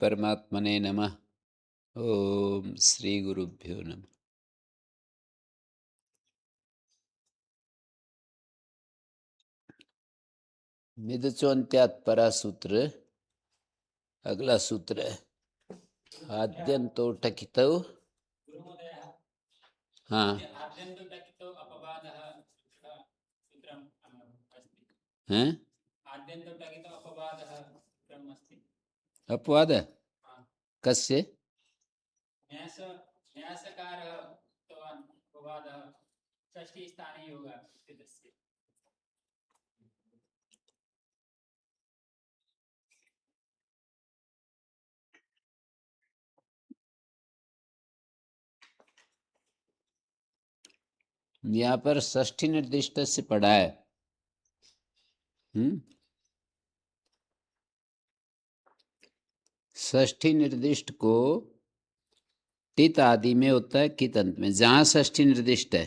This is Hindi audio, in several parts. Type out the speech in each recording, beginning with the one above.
परमात्मने नमः। ओम श्री गुरुभ्यो नमः। मिदचोन्त्यात् परा सूत्र अगला सूत्र है। आद्यंतो टकितो। हाँ हैं अपवाद है कस्य यहाँ पर षष्ठी निर्दिष्ट से पढ़ा है। षष्ठी निर्दिष्ट को टित आदि में होता है, कित अंत में। जहां षष्ठी निर्दिष्ट है,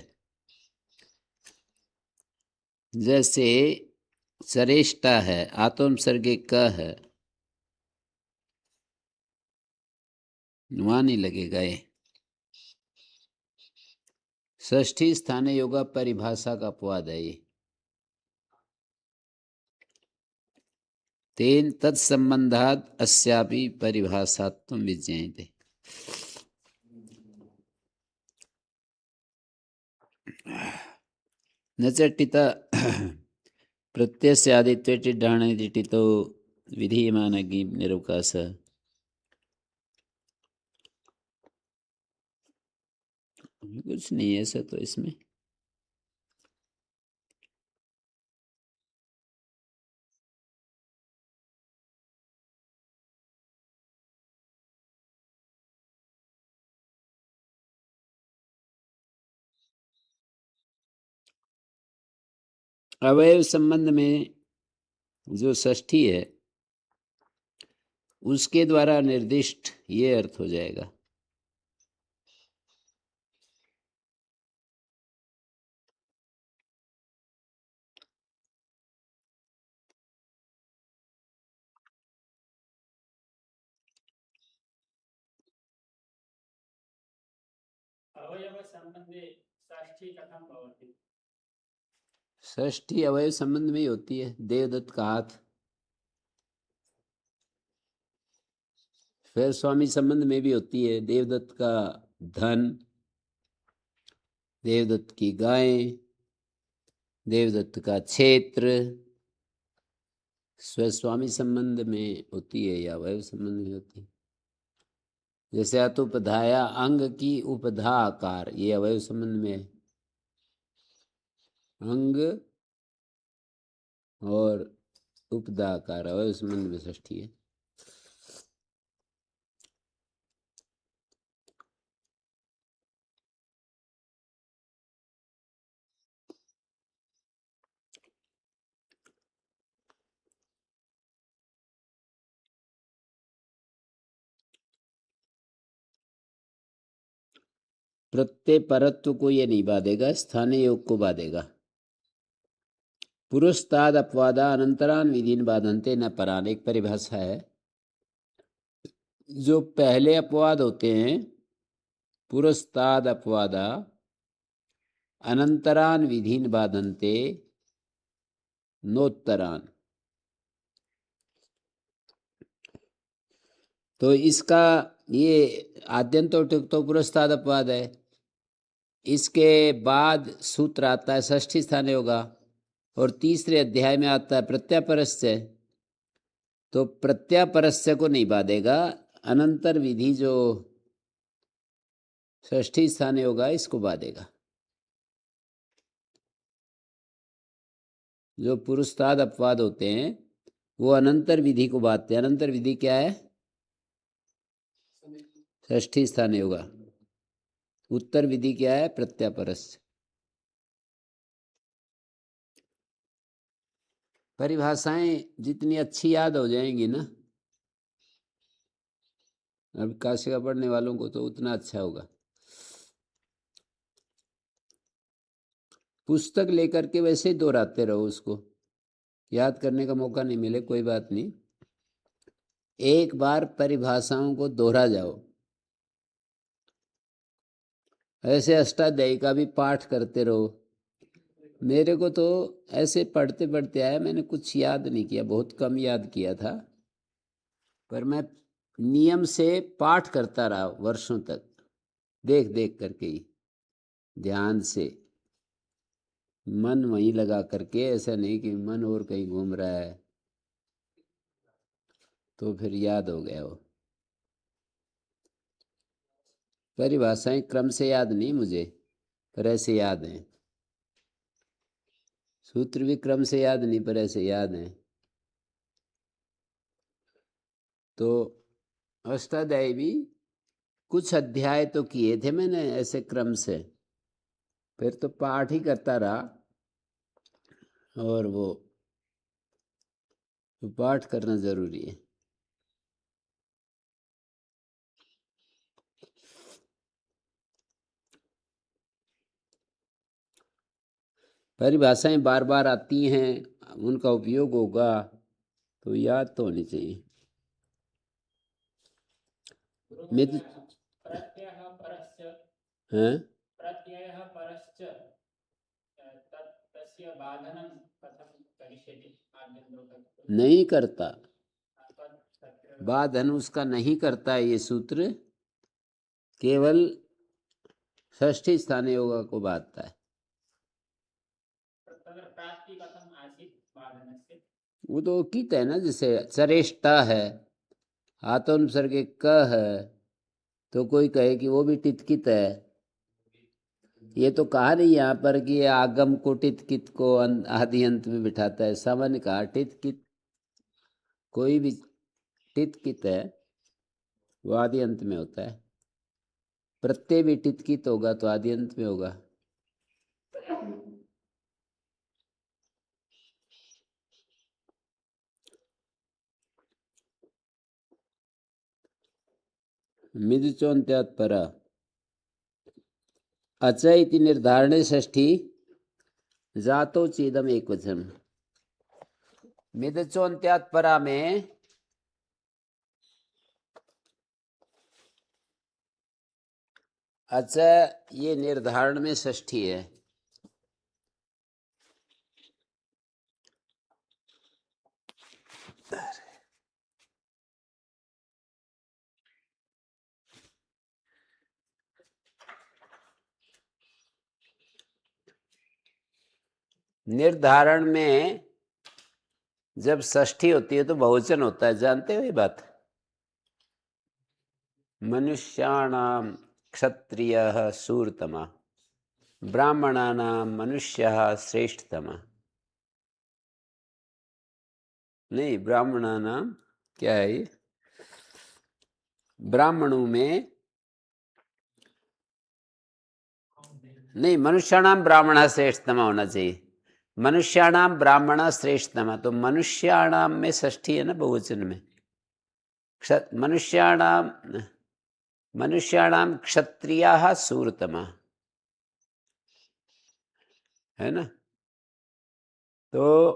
जैसे सरेष्टा है, आत्म सर्गे क है, वहां नहीं लगेगा ये। षष्ठी स्थाने योगा परिभाषा का अपवाद है ये। तेन तत्संबंधात् अस्यापि परिभाषात्वं विज्ञायते। न च टित प्रत्ययस्य आदित्वे टिड्ढाणेति टितो विधीयमानज्ञ निरवकाश। कुछ नहीं है ऐसा तो इसमें। अवयव संबंध में जो षष्ठी है उसके द्वारा निर्दिष्ट ये अर्थ हो जाएगा। षष्ठी अवयव संबंध में ही होती है। देवदत्त का हाथ, फिर स्वामी संबंध में भी होती है। देवदत्त का धन, देवदत्त की गायें, देवदत्त का क्षेत्र, स्वस्वामी संबंध में होती है या अवयव संबंध में होती है। जैसे अतुपधाया, अंग की उपधा आकार, ये अवयव संबंध में है। अंग और उपधा आकार अवयव संबंध में षष्ठी है। प्रत्यय परत्व को ये नहीं बाधेगा, स्थानीय योग को बाधेगा। पुरस्ताद अपवादा अनंतरान विधीन बाधन्ते न परान, एक परिभाषा है। जो पहले अपवाद होते हैं, पुरस्ताद अपवादा अनंतरान विधीन बाधन्ते नोत्तरान। तो इसका ये आद्यंतो तो पुरस्ताद अपवाद है। इसके बाद सूत्र आता है षष्ठी स्थाने होगा, और तीसरे अध्याय में आता है प्रत्यापरस्य। तो प्रत्यापरस्य को नहीं बाधेगा, अनंतर विधि जो षष्ठी स्थाने होगा इसको बाधेगा। जो पुरुषताद अपवाद होते हैं वो अनंतर विधि को बाधते हैं। अनंतर विधि क्या है? षष्ठी स्थाने होगा। उत्तर विधि क्या है? प्रत्यापरस्य। परिभाषाएं जितनी अच्छी याद हो जाएंगी ना, अब काशिका पढ़ने वालों को तो उतना अच्छा होगा। पुस्तक लेकर के वैसे ही दोहराते रहो, उसको याद करने का मौका नहीं मिले कोई बात नहीं, एक बार परिभाषाओं को दोहरा जाओ। ऐसे अष्टाध्यायी का भी पाठ करते रहो। मेरे को तो ऐसे पढ़ते पढ़ते आया, मैंने कुछ याद नहीं किया, बहुत कम याद किया था, पर मैं नियम से पाठ करता रहा वर्षों तक, देख देख करके ही, ध्यान से, मन वहीं लगा करके। ऐसा नहीं कि मन और कहीं घूम रहा है, तो फिर याद हो गया वो। परिभाषाएं क्रम से याद नहीं मुझे, पर ऐसे याद हैं। सूत्र भी क्रम से याद नहीं, पर ऐसे याद हैं। तो अष्टाध्यायी भी कुछ अध्याय तो किए थे मैंने ऐसे क्रम से, फिर तो पाठ ही करता रहा। और वो पाठ करना जरूरी है। परिभाषाएं बार बार आती हैं, उनका उपयोग होगा, तो याद तो होनी चाहिए। मित्र हैं, नहीं करता, बाधन उसका नहीं करता है ये सूत्र, केवल षष्ठी स्थान योगा को बांधता है। वो तो कित है ना, जैसे चरेष्टा है, आत्मसर्ग क है, तो कोई कहे कि वो भी टितकित है। ये तो कहा नहीं यहाँ पर कि ये आगम को टितकित को आदि अंत में बिठाता है, सामान्य कहा टितकित, कोई भी टितकित है वो आदि अंत में होता है। प्रत्यय भी टितकित होगा तो आदि अंत में होगा। मिदचोन्त्यात् परा अच इति निर्धारणे षष्ठी जातो चेदम एक वचन। मिदचोन्त्यात् परा में अच ये निर्धारण में षष्ठी है। निर्धारण में जब षष्ठी होती है तो बहुवचन होता है, जानते हो ये बात? मनुष्याणाम क्षत्रियः शूरतमा, ब्राह्मणानाम मनुष्यः श्रेष्ठतमा। नहीं, ब्राह्मणानाम क्या है ये? ब्राह्मणों में नहीं, मनुष्याणाम ब्राह्मण श्रेष्ठतमा होना चाहिए। मनुष्याणाम ब्राह्मण श्रेष्ठतमा, तो मनुष्याणाम में षष्ठी है ना बहुवचन में। मनुष्याणाम मनुष्याणाम क्षत्रियाः शूरतमा है ना। तो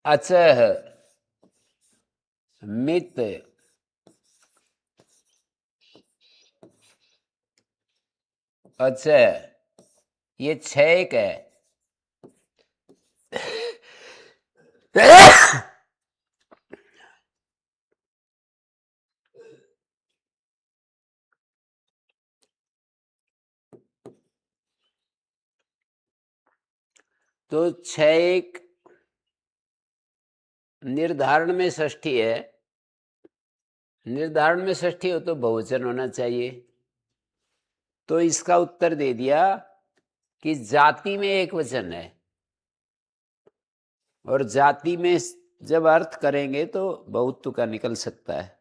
अचह मित अचह, ये छह है। तो छह निर्धारण में षष्ठी है। निर्धारण में षष्ठी हो तो बहुवचन होना चाहिए। तो इसका उत्तर दे दिया कि जाति में एक वचन है, और जाति में जब अर्थ करेंगे तो बहुत्व का निकल सकता है।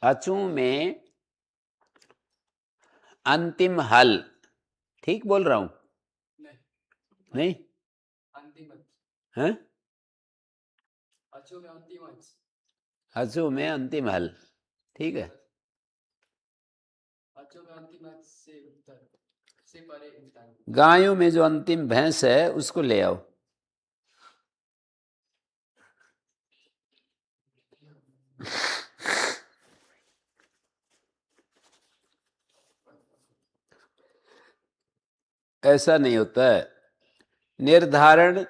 अचू में अंतिम हल, ठीक बोल रहा हूं? नहीं, है अचू में अंतिम हल, ठीक है। गायों में जो अंतिम भैंस है उसको ले आओ। ऐसा नहीं होता है, निर्धारण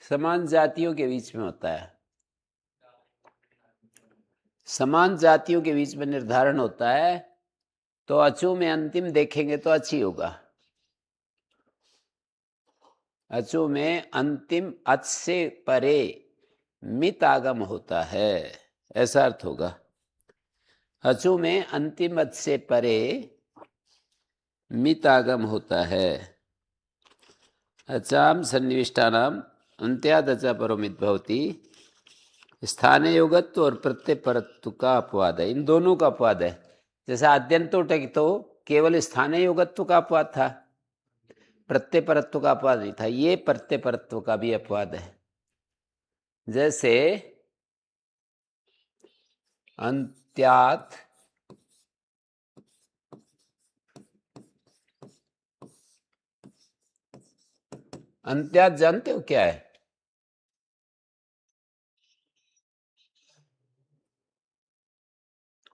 समान जातियों के बीच में होता है। समान जातियों के बीच में निर्धारण होता है, तो अचू में अंतिम देखेंगे तो अच्छी होगा। अचू में अंतिम अच से परे मित आगम होता है, ऐसा अर्थ होगा। अचू में अंतिम अच से परे मित आगम होता है। अचाम सन्निविष्टानाम अंत्याद अचा परोमित भवति। स्थानीय योगत्व और प्रत्यय परत्व का अपवाद है, इन दोनों का अपवाद है। जैसे आद्यंतो तो केवल स्थानीय योगत्व का अपवाद था, प्रत्यय परत्व का अपवाद नहीं था। ये प्रत्यय परत्व का भी अपवाद है। जैसे अंत्यात अंत्यात जानते हो क्या है?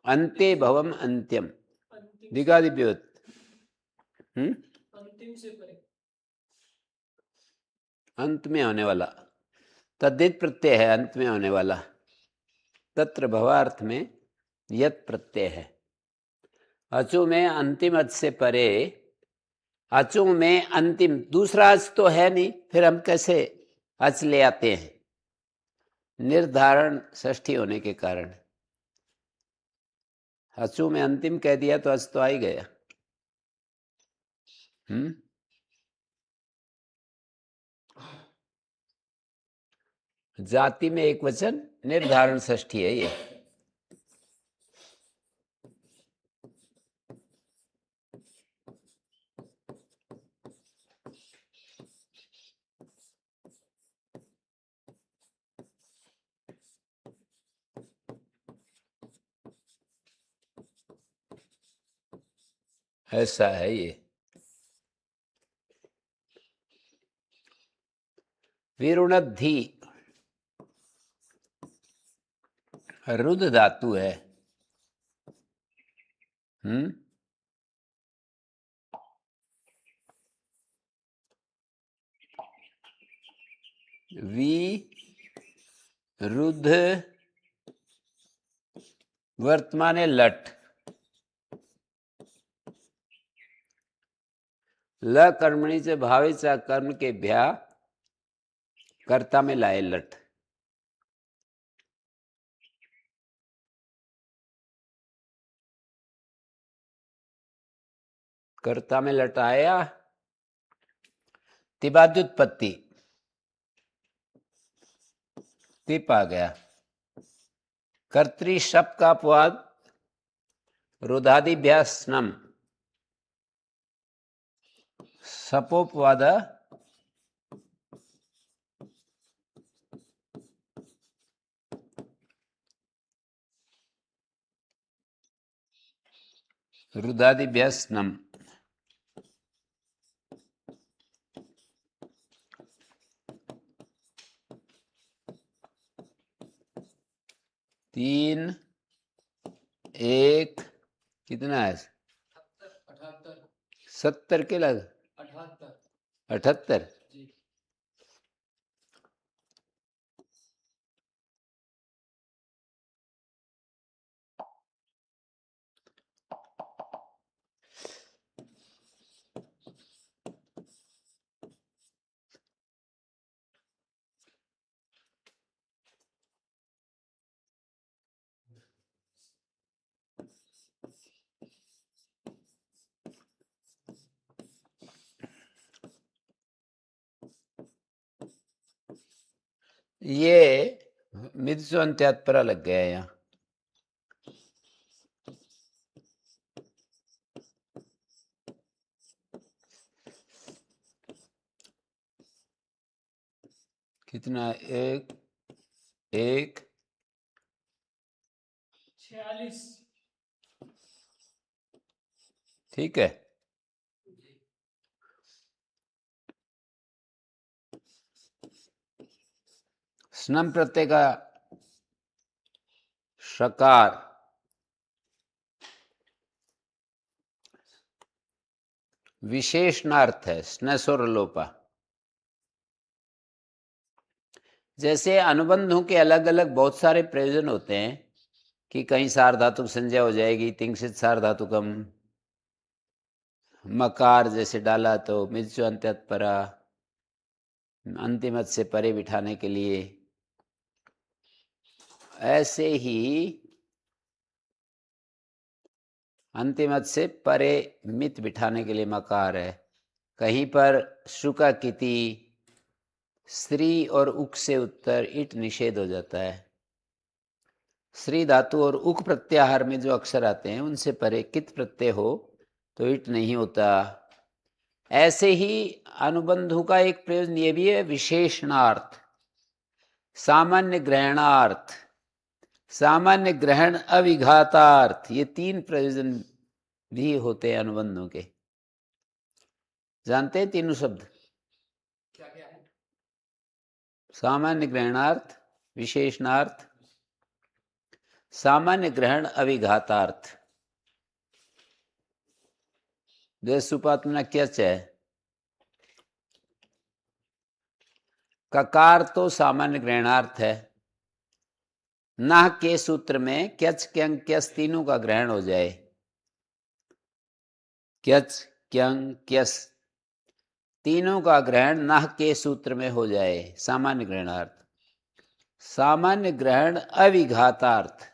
अंते भवम अंत्यम दिगादिव्योत। अंतिम से परे, अंत में होने वाला तद्धित प्रत्यय है, अंत में होने वाला। तत्र भवार्थ में यत प्रत्यय है। अचु में अंतिम अच से परे, अचु में अंतिम दूसरा अच तो है नहीं, फिर हम कैसे अच ले आते हैं? निर्धारण षष्ठी होने के कारण। अचु में अंतिम कह दिया तो अच तो आ ही गया। जाति में एक वचन, निर्धारण षष्ठी है ये। ऐसा है ये। विरुणद्धि रुद्ध धातु है। वि रुद्ध वर्तमाने लट, ल कर्मणि से भावे चा कर्म के भ्या कर्ता में लाए लट। कर्ता में लट आया, तिबाद्युत्पत्ति, तिप आ गया। कर्तृ शप का अपवाद रुधादिभ्यासनम, सपोपवाद रुधादिभ्यासनम। तीन एक कितना है? 70 के लग 78। ये मित्सु अंत्यात्परा लग गया यहाँ। कितना? एक एक 46। ठीक है। स्नम प्रत्यय का षकार विशेषणार्थ है, स्नस्वर लोपा। जैसे अनुबंधों के अलग अलग बहुत सारे प्रयोजन होते हैं कि कहीं सार्वधातुक संज्ञा हो जाएगी, तिंशित सार्वधातुकम, मकार जैसे डाला तो मिज्जु अंत्यत परा, अंतिमत से परे बिठाने के लिए। ऐसे ही अंतिमत से परे मित बिठाने के लिए मकार है। कहीं पर शुका किति, स्त्री और उक से उत्तर इट निषेध हो जाता है। श्री धातु और उक प्रत्याहार में जो अक्षर आते हैं उनसे परे कित प्रत्यय हो तो इट नहीं होता। ऐसे ही अनुबंधों का एक प्रयोजन ये भी है, विशेषणार्थ, सामान्य ग्रहणार्थ, सामान्य ग्रहण अविघातार्थ, ये तीन प्रयोजन भी होते हैं अनुबंधों के। जानते हैं तीनों शब्द क्या क्या है? सामान्य ग्रहणार्थ, विशेषणार्थ, सामान्य ग्रहण अविघातार्थ। सुपात्मना क्या है? ककार तो सामान्य ग्रहणार्थ है। नाह के सूत्र में क्यच क्यंग क्यस तीनों का ग्रहण हो जाए। क्यच क्यंग क्यस तीनों का ग्रहण नाह के सूत्र में हो जाए, सामान्य ग्रहणार्थ। सामान्य ग्रहण अविघातार्थ,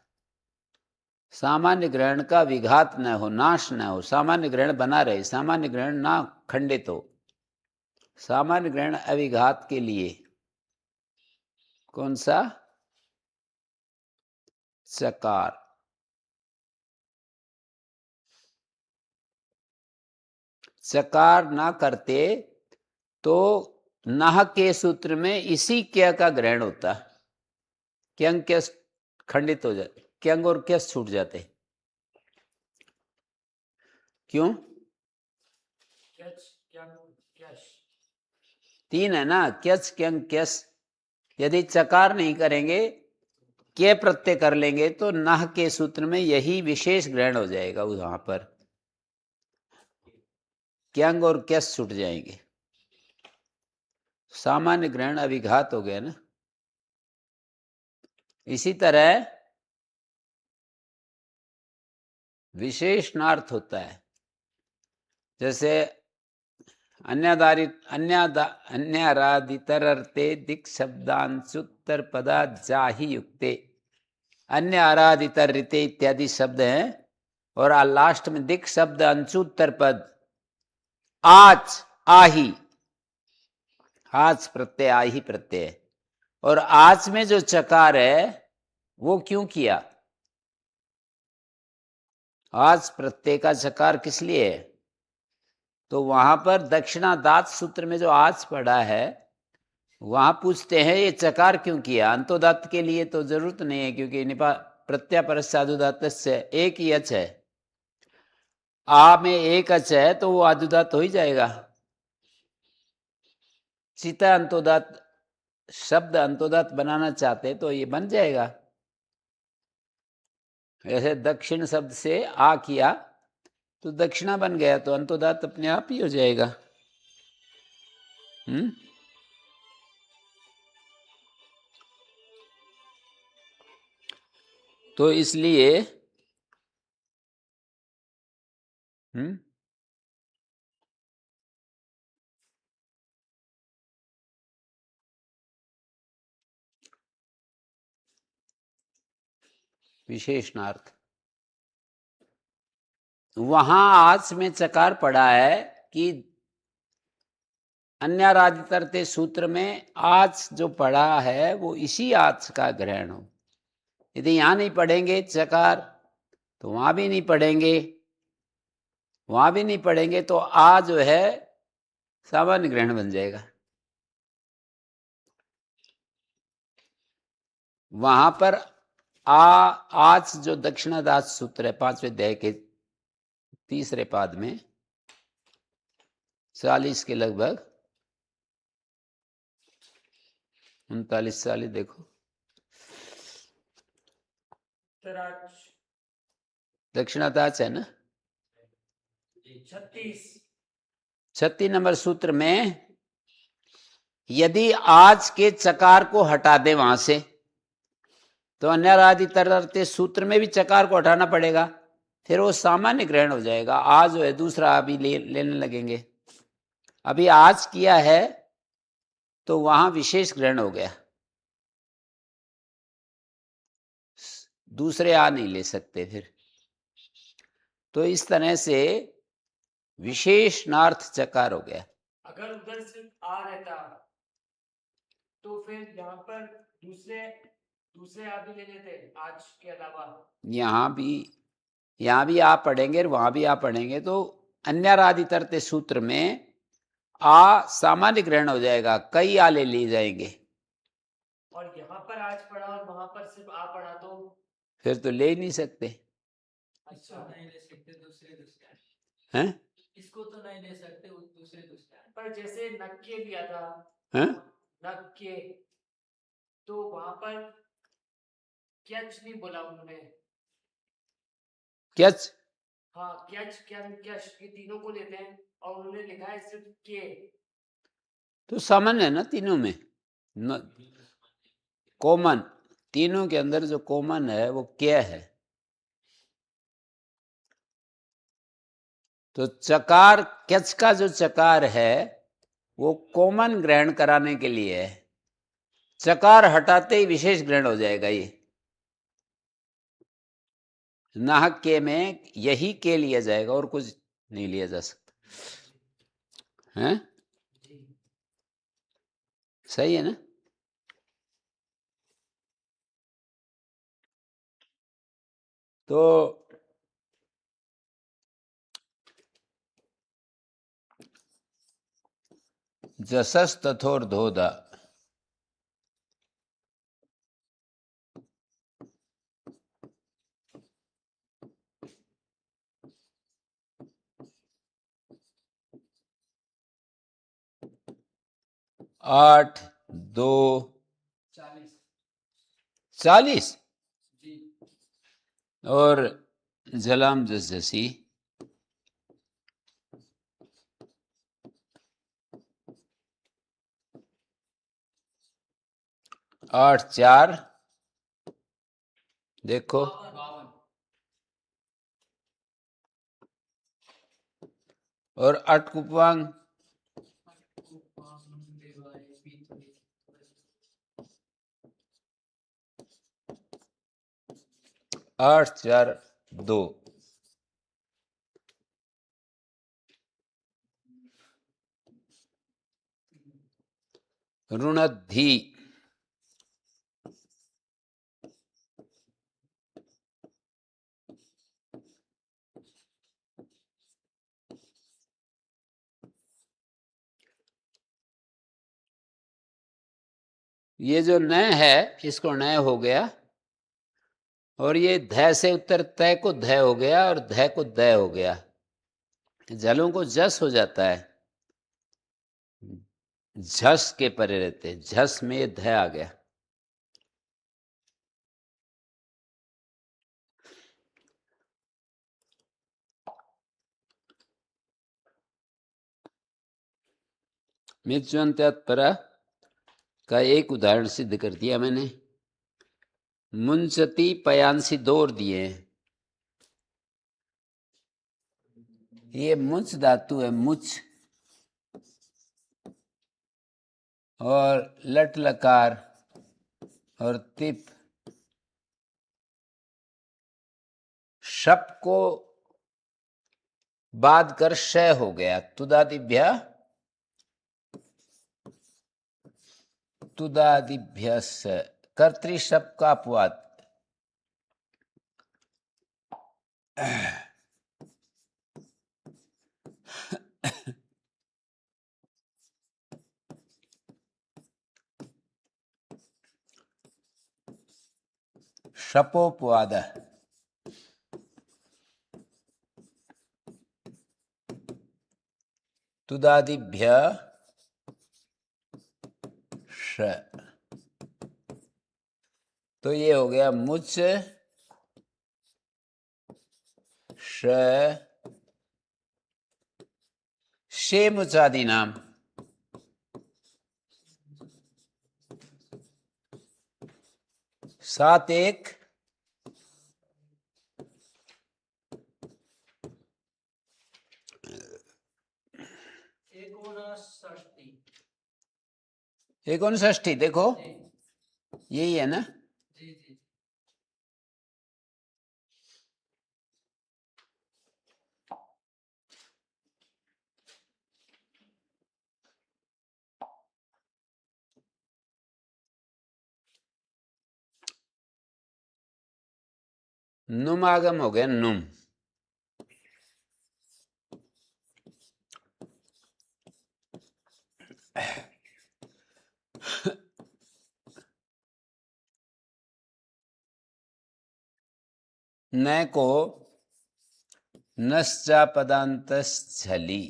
सामान्य ग्रहण का विघात न हो, नाश न हो, सामान्य ग्रहण बना रहे, सामान्य ग्रहण ना खंडित हो। सामान्य ग्रहण अविघात के लिए कौन सा? चकार। चकार ना करते तो नाह के सूत्र में इसी क्या का ग्रहण होता, क्यंग क्यस खंडित हो जाते, क्यंग और क्यस छूट जाते। क्यों? तीन है ना, क्यच क्यंग क्यस। यदि चकार नहीं करेंगे, के प्रत्यय कर लेंगे तो नाह के सूत्र में यही विशेष ग्रहण हो जाएगा, वहां पर क्यंग और क्यस छूट जाएंगे। सामान्य ग्रहण अभिघात हो गया ना। इसी तरह विशेषणार्थ होता है, जैसे अन्याराधितरर्थे दिक् शब्दांशुत्तर पदा जाहि युक्ते। अन्य आराधितर रीते इत्यादि शब्द हैं और लास्ट में दिक् शब्द अंशुत्तर पद आज आही, आज प्रत्यय आही प्रत्यय। और आज में जो चकार है वो क्यों किया? आज प्रत्यय का चकार किस लिए है? तो वहां पर दक्षिणादात सूत्र में जो आज पढ़ा है वहां पूछते हैं ये चकार क्यों किया? अंतोदात के लिए तो जरूरत नहीं है क्योंकि निपा प्रत्यापर साधुदात से एक ही अच है। आ में एक अच है तो वो आधुदात हो ही जाएगा। सीता अंतोदात शब्द अंतोदात बनाना चाहते तो ये बन जाएगा। ऐसे दक्षिण शब्द से आ किया तो दक्षिणा बन गया तो अंतोदात अपने आप ही हो जाएगा। तो इसलिए विशेषणार्थ वहां आज में चकार पड़ा है कि अन्याराधितरते सूत्र में आज जो पढ़ा है वो इसी आज का ग्रहण हो। यदि यहां नहीं पढ़ेंगे चकार तो वहां भी नहीं पढ़ेंगे, वहां भी नहीं पढ़ेंगे तो आ जो है सामान्य ग्रहण बन जाएगा। वहां पर आज जो दक्षिणादास सूत्र है 5वें अध्याय के 3रे पाद में 40 के लगभग, 39 40 देखो। उत्तराज दक्षिणाताच है ना। 36 36 नंबर सूत्र में यदि आज के चकार को हटा दे वहां से तो अन्यरादि तरते सूत्र में भी चकार को हटाना पड़ेगा, फिर वो सामान्य ग्रहण हो जाएगा। आज जो है दूसरा अभी लेने लगेंगे। अभी आज किया है तो वहां विशेष ग्रहण हो गया, दूसरे आ नहीं ले सकते फिर। तो इस तरह से विशेषणार्थ चकार हो गया। अगर उधर सिर्फ आ रहता तो फिर यहाँ पर दूसरे दूसरे आ भी ले लेते आज के अलावा। यहाँ भी आ पढ़ेंगे और वहां भी आ पढ़ेंगे तो अन्यरादि तरते सूत्र में आ सामान्य ग्रहण हो जाएगा, कई आ ले लिए जाएंगे। और यहाँ पर आज पढ़ा और वहां पर सिर्फ आ पढ़ा तो फिर तो ले ही नहीं सकते। अच्छा नहीं ले सकते दूसरे हैं? इसको तो नहीं ले सकते दूसरे पर जैसे नक्के लिया था हैं? नक्के तो वहां पर कैच नहीं बोला उन्होंने। कैच? हाँ कैच कैच ये तीनों को लेते हैं और उन्होंने लिखा है सिर्फ के। तो सामान्य है ना तीनों में, कॉमन। तीनों के अंदर जो कॉमन है वो क्या है? तो चकार, कैच का जो चकार है वो कॉमन ग्रहण कराने के लिए है। चकार हटाते ही विशेष ग्रहण हो जाएगा। ये नाहक के में यही के लिया जाएगा और कुछ नहीं लिया जा सकता है। सही है ना? तो जसस तथोर धोधा, आठ 2 40 और जलाम जसी 8 4 देखो। और 8 कुपवांग 8 4 2 ऋणद्धि ये जो नय है इसको नय हो गया और ये ध से उत्तर तय को ध हो गया और ध को द हो गया। जलों को जस हो जाता है, झस के परे रहते, झस में ये ध आ गया। मित्युंत्यात्परा का एक उदाहरण सिद्ध कर दिया मैंने। मुंचती पयांसी दौर दिए। ये मुंच धातु है, मुच, और लट लकार और तिप शप को बाद कर श हो गया। तुदादिभ्य तुदादिभ्यस कर्तृशप का अपवाद। शपोपवाद तुदादिभ्य श। तो ये हो गया मुझ शे मुचादी नाम। सात एक एकोनष्टी। देखो यही है ना। जी जी। नुम आगम हो गया नुम। न को नश्चा पदांतश्चली।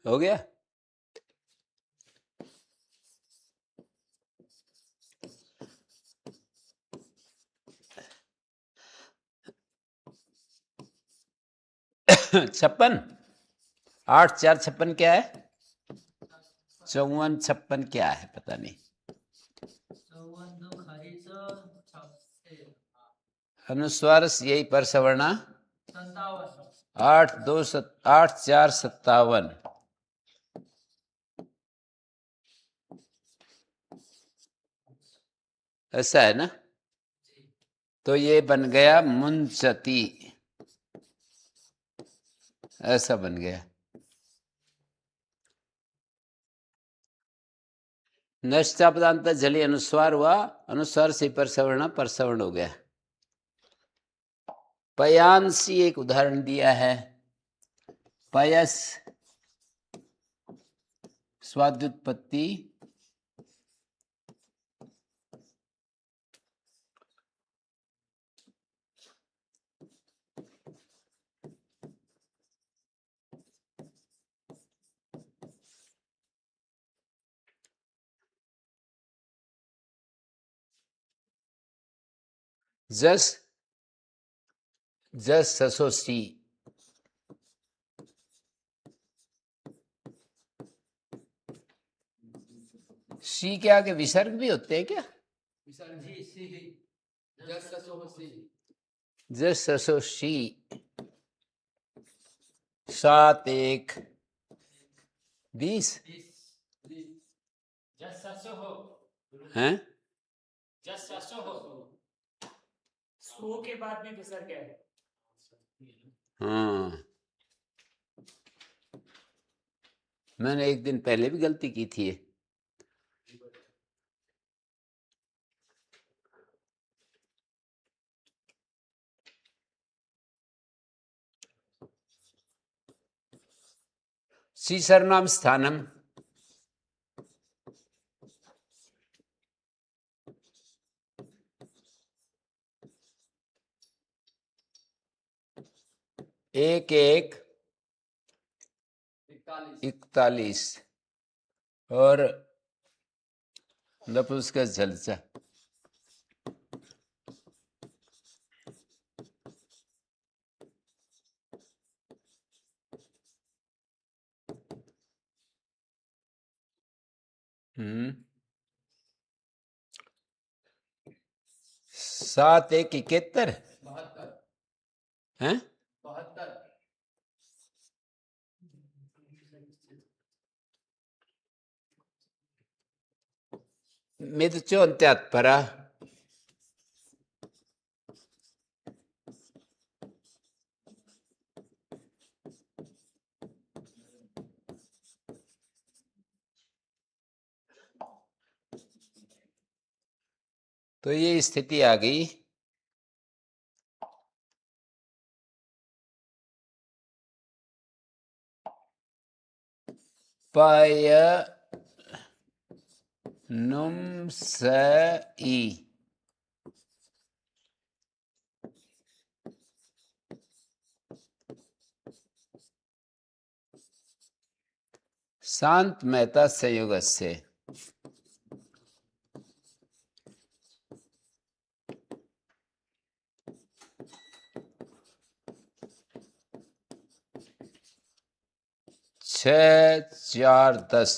हो गया। छप्पन। 8 4 56 क्या है? 54 56 क्या है पता नहीं। अनुस्वार यही पर सवर्णा 8 4 57। ऐसा है ना। तो ये बन गया मुंचती, ऐसा बन गया। नष्टा पदांत जली अनुस्वार हुआ, अनुस्वार से पर सवर्ण हो गया। पयांसी एक उदाहरण दिया है। पयस स्वादुत्पत्ति जस जस ससो सी। सी के आगे विसर्ग भी होते हैं क्या? जस ससो सी। 7 1 20 हैं। सो के बाद भी विसर्ग है। हाँ, मैंने एक दिन पहले भी गलती की थी। सी सर्वनाम स्थानम। एक 41 और नपुंसक झलसा। हम्म। 7 1 71 हैं। मिद 74। तो ये स्थिति आ गई। पय नुम स ई। शांत मेहता संयोग से। छ 4 10।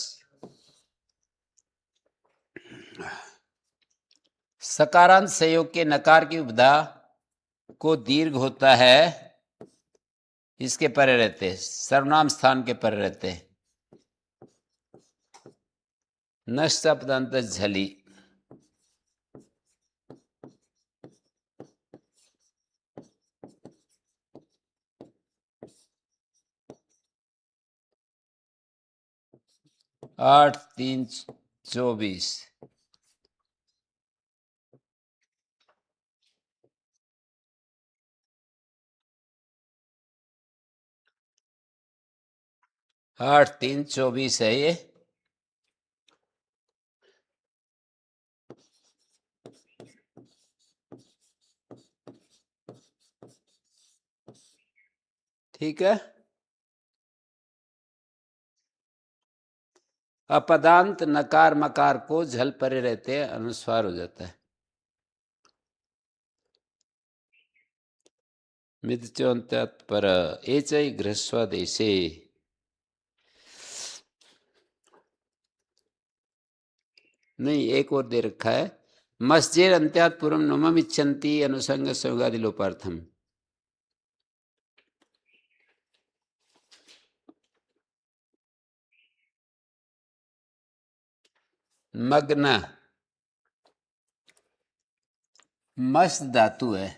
सकारांत संयोग के नकार की उपधा को दीर्घ होता है, इसके परे रहते, सर्वनाम स्थान के परे रहते। नष्ट पदांत झली। आठ 3 24। आठ 3 24 है ये। ठीक है। अपदांत नकार मकार को झल परे रहते अनुस्वार हो जाता है। मिदच्योन्त्यात् पर एचै घ्रस्वादेशे। नहीं, एक और दे रखा है। मस्जेर अंत्यात् पूर्वम नुमम इच्छन्ति अनुसंग संयोगादि लोपार्थम। मग्न मस धातु है।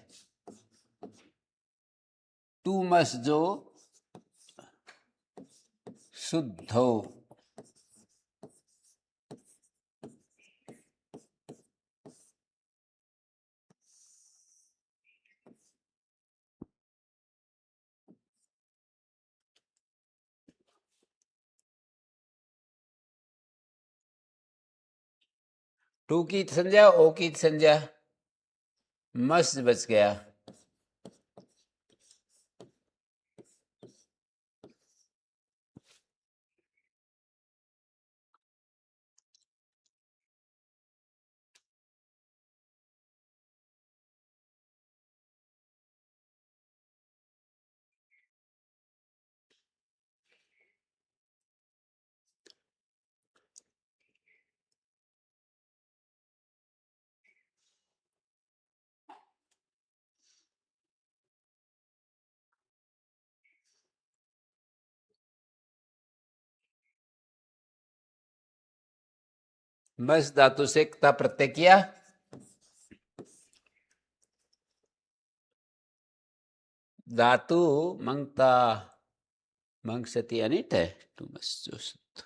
टू मस जो शुद्ध हो। टू की संज्ञा ओ की संज्ञा मस बच गया। मस धातु से क्ता प्रत्यय किया। धातु मंगता मंगसती अनिट है। टू मस जो शुद्ध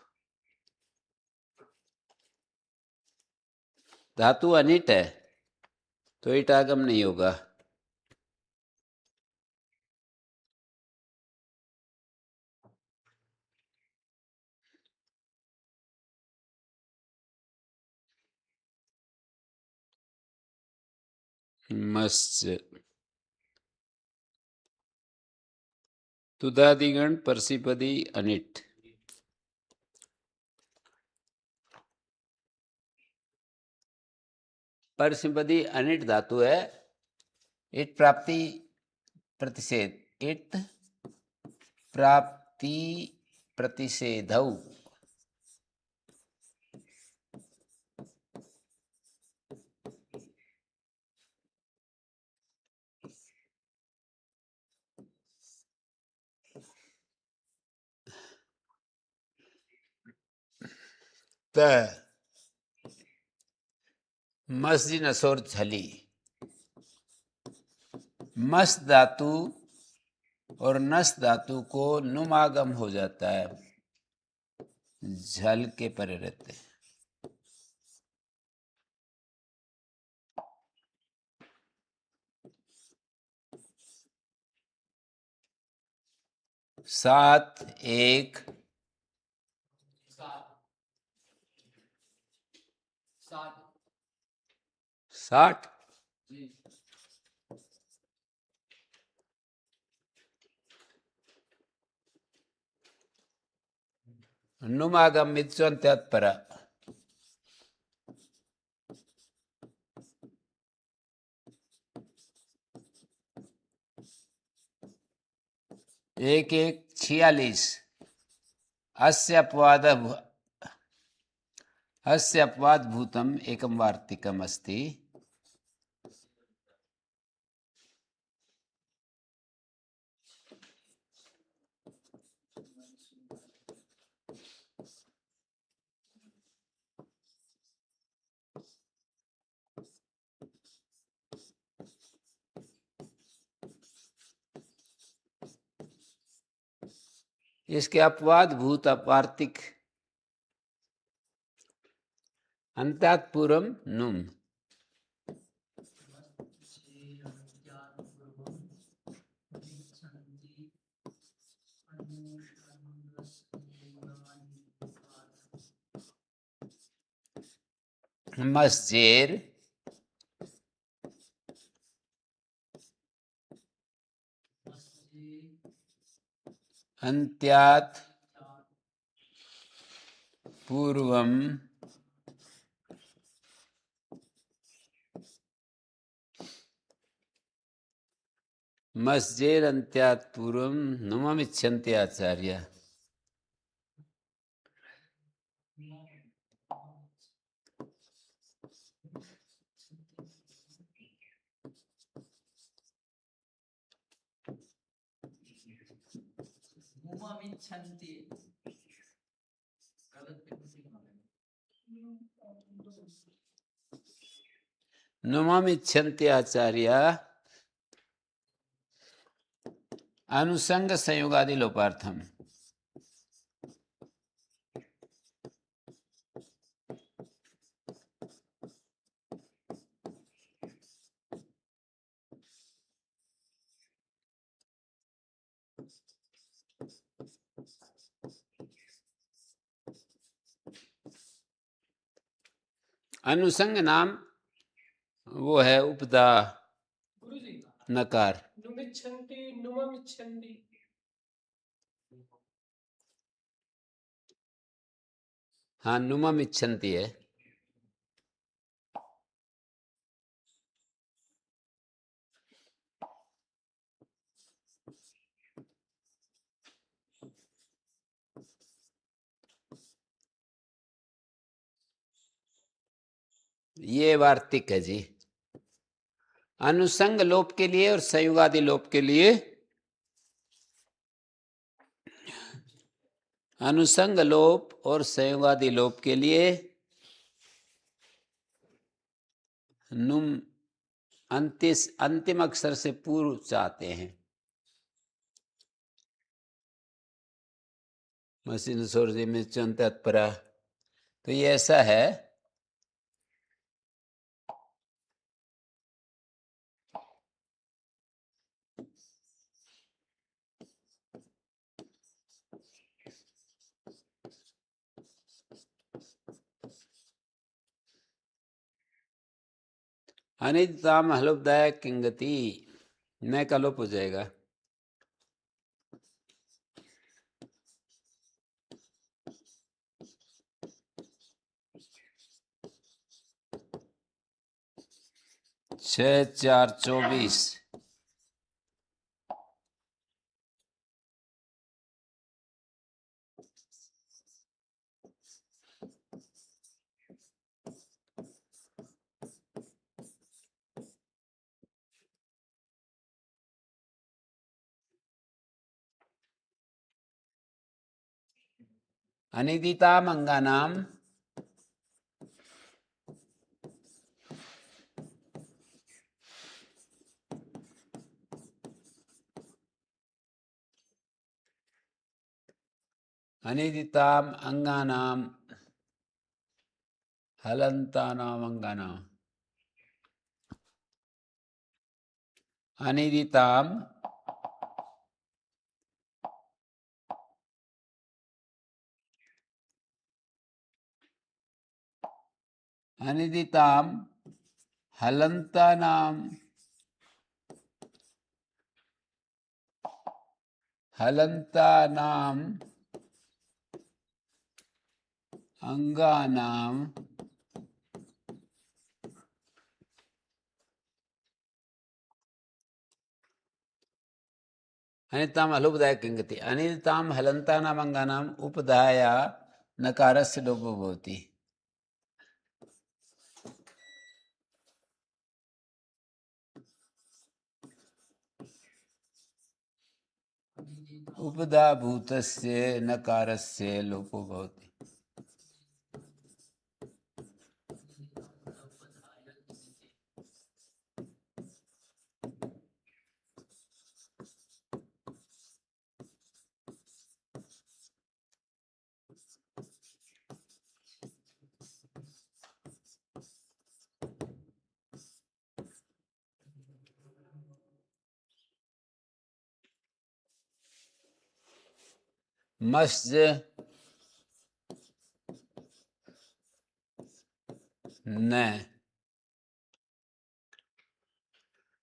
धातु अनिट है तो ईट आगम नहीं होगा। मस्य तुदादिगण परसिपदी अनिट। परसिपदी अनिट धातु है। इट प्राप्ति प्रतिषेध। इट प्राप्ति प्रतिषेधौ। त मस्जी नसोर झली। मस धातु और नस धातु को नुमागम हो जाता है, झल के परे रहते। सात 1 60। नुमागम मित्सोन्त्यत्पर। एक एक 46। अस्य अपवाद भूतम एकम वार्तिकम अस्ति। इसके अपवाद भूत अपार्थिक अंतात पूर्वम नुम। मस्जेर अंत्यात पूर्वम मस्जेर अंत्यात पूर्वम नुममिच्छन्ति आचार्य। नुममिच्छन्ति आचार्य अनुसंग संयोगादि लोपार्थम। अनुसंग नाम वो है उपदा नकार। नुमिच्छन्ति नुममिच्छन्ति। हाँ, नुममिच्छन्ति है। ये वार्तिक है जी। अनुसंग लोप के लिए और संयुगादि लोप के लिए अनुसंग लोप और संयुगादि लोप के लिए नुम अंतिम अक्षर से पूर्व चाहते हैं। मशीन सोर्जी में तत्परा। तो ये ऐसा है, अनिताम हलोपदायक किंगति न का लोप हो जाएगा। छः 4 24। अनिदिताम अंगानाम अनिदिताम अंगानाम हलंतानाम अंगानाम अनिदिताम अनिदिताम हलन्तानाम हलन्तानाम अंगानाम अनिताम हलोपदाय किंगति अनिताम हलन्तानाम अंगानाम उपधाया नकारस्य लोपो भवति। उपधा भूतस्य नकारस्य लोपो भवति। मस्ज न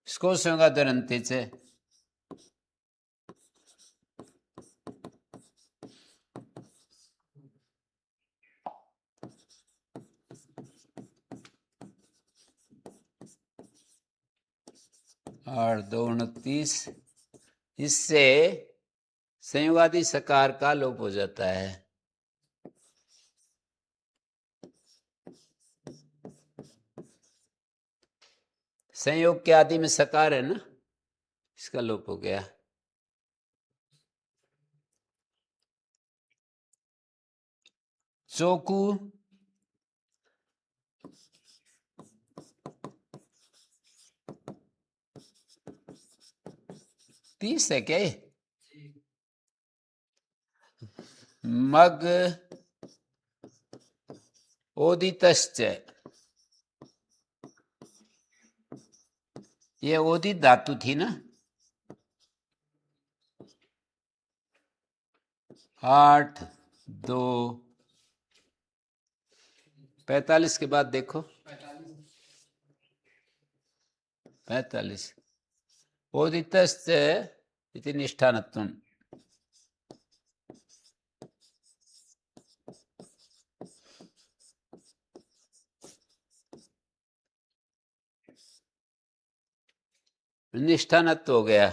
इसको संगा दुरंते से और 229 इससे संयुगादि सकार का लोप हो जाता है। संयोग के आदि में सकार है ना, इसका लोप हो गया। चोकू 30 है क्या ये? मग ओदितश्च, ये ओदित धातु थी ना। 8 2 45 के बाद देखो 45 ओदितश्च इति निष्ठानत्वम्। निष्ठानत्व हो गया।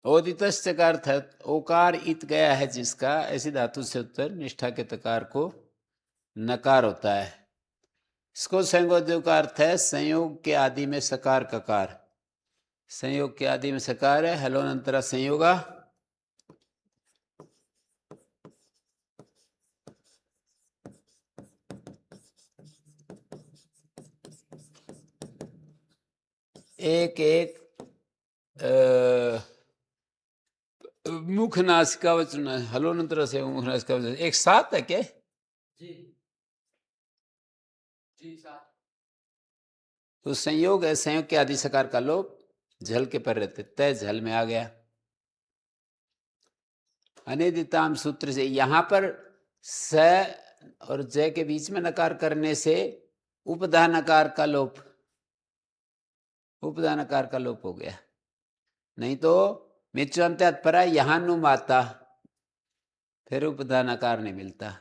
ओदितश्च का अर्थ है ओकार इत गया है जिसका, ऐसी धातु से उत्तर निष्ठा के तकार को नकार होता है। इसको संयोजक का अर्थ है संयोग के आदि में सकार ककार। संयोग के आदि में सकार है हलोनंतरा संयोगा। एक एक मुख नासिका वचन हलोनंतरा से मुख नासिका वचन एक साथ है क्या? जी जी साथ। तो संयोग है, संयोग के आदि सकार का लोप झल के पर रहते, तय झल में आ गया। अनिदिताम सूत्र से यहां पर स और जय के बीच में नकार करने से उपधा नकार का लोप, उपधा नकार का लोप हो गया। नहीं तो मिच्वंत्यात् परा यहां नु माता, फिर उपधा नकार नहीं मिलता।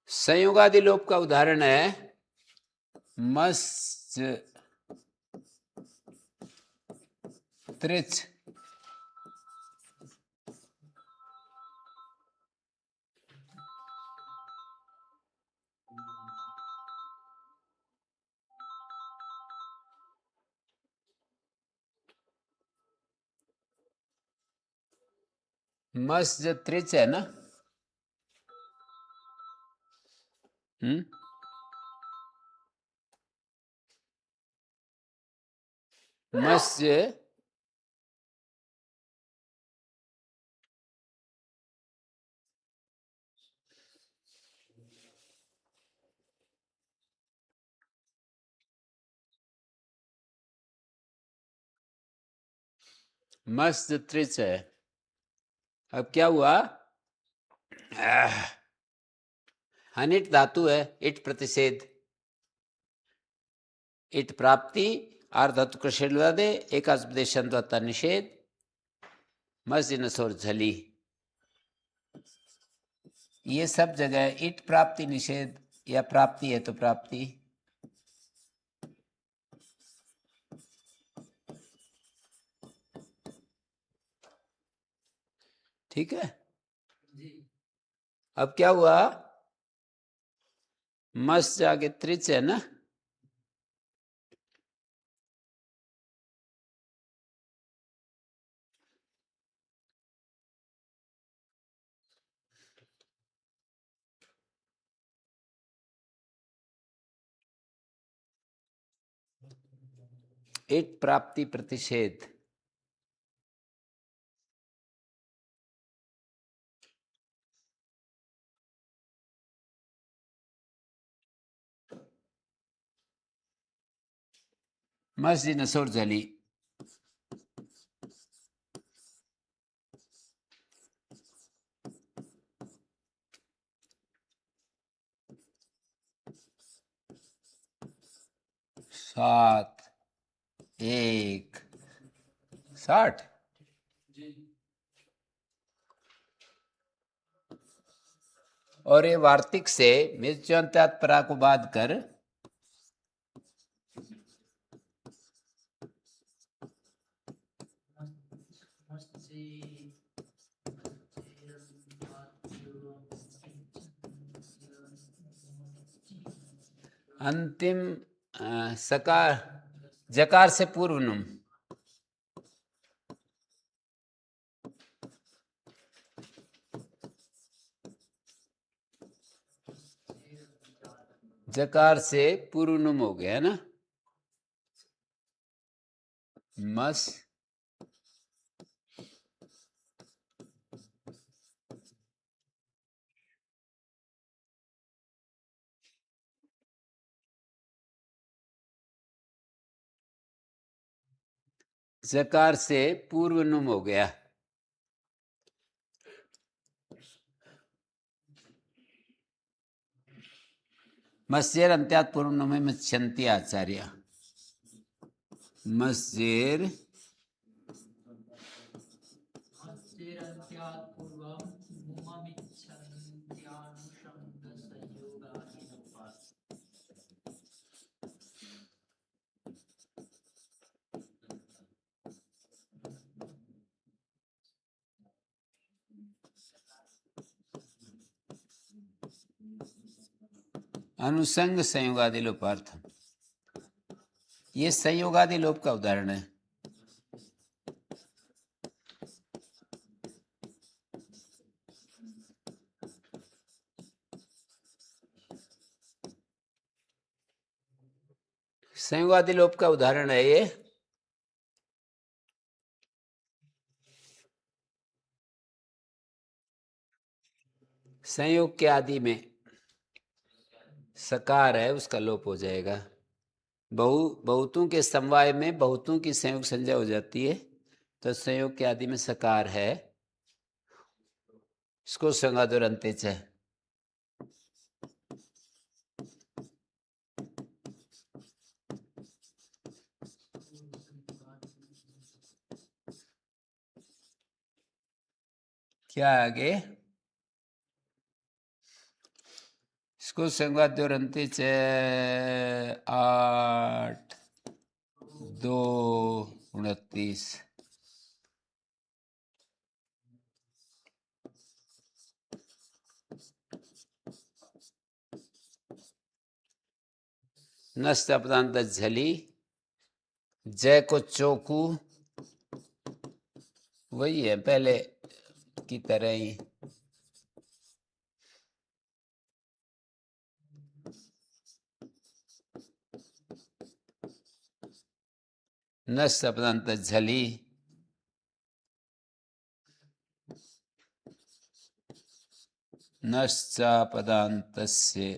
संयोगादि लोप का उदाहरण है मस् त्रिच मस जो त्रिच है ना, मत्स्य मत्स्य त्रिच है। अब क्या हुआ? हनिट धातु है, इट प्रतिषेध, इट प्राप्ति, आर धातु का शीलवादे, एकास्पदेशंत्वता निषेध, मत्स्य नसोर झली, ये सब जगह इट प्राप्ति निषेध या प्राप्ति है तो प्राप्ति। ठीक है। अब क्या हुआ? मस जाके त्रिच है ना, इट प्राप्ति प्रतिषेध। मस्जिद नसोर झली, सात, एक, 60। और ये वार्तिक से मिर्चंत्यात परा को बाध कर अंतिम सकार जकार से पूर्व नुम, जकार से पूर्व नुम हो गया ना। मस जकार से पूर्व नुम हो गया। मस्जेर अंत्यात पूर्व नुम में मत्स्यंती आचार्य, मस्जेर अनुसंग संयोगादि लोपार्थ, ये संयोगादि लोप का उदाहरण है। संयोगादि लोप का उदाहरण है ये। संयोग के आदि में सकार है, उसका लोप हो जाएगा। बहुतों के समवाय में बहुतों की संयोग संज्ञा हो जाती है, तो संयोग के आदि में सकार है, इसको संगादुर अंतेच है। क्या आगे? इसको संगादुर अंतेच 8/2/29। नष्ट अपदांत झली, जय को चौकू, वही है पहले की तरह ही। नश्च पदांत झली, नश्च पदांतस्य